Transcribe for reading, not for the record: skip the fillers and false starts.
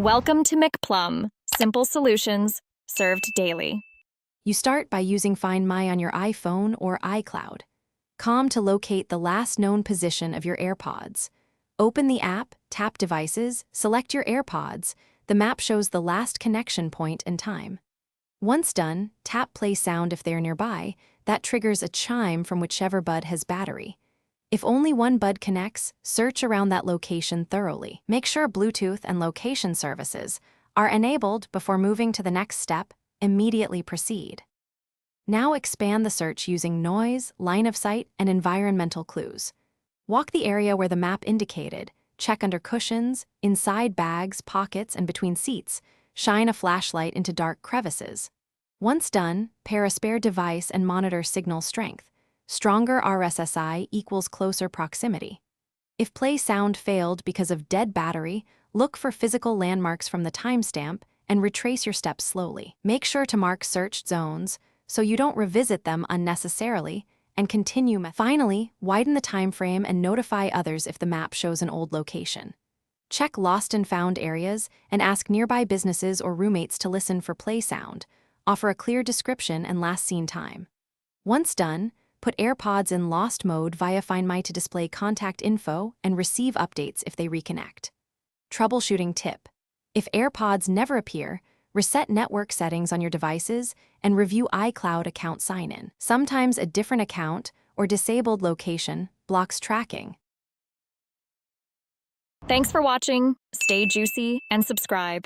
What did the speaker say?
Welcome to McPlum, simple solutions served daily. You start by using Find My on your iPhone or iCloud. Calm to locate the last known position of your AirPods. Open the app, tap Devices, select your AirPods. The map shows the last connection point and time. Once done, tap Play Sound if they're nearby. That triggers a chime from whichever bud has battery. If only one bud connects, search around that location thoroughly. Make sure Bluetooth and location services are enabled before moving to the next step. Immediately proceed. Now expand the search using noise, line of sight, and environmental clues. Walk the area where the map indicated. Check under cushions, inside bags, pockets, and between seats. Shine a flashlight into dark crevices. Once done, pair a spare device and monitor signal strength. Stronger RSSI equals closer proximity. If play sound failed because of dead battery, look for physical landmarks from the timestamp and retrace your steps slowly. Make sure to mark searched zones so you don't revisit them unnecessarily, and continue. Finally, widen the time frame and notify others if the map shows an old location. Check lost and found areas and ask nearby businesses or roommates to listen for play sound. Offer a clear description and last seen time. Once done, put AirPods in lost mode via Find My to display contact info and receive updates if they reconnect. Troubleshooting tip: if AirPods never appear, reset network settings on your devices and review iCloud account sign-in. Sometimes a different account or disabled location blocks tracking. Thanks for watching. Stay juicy and subscribe.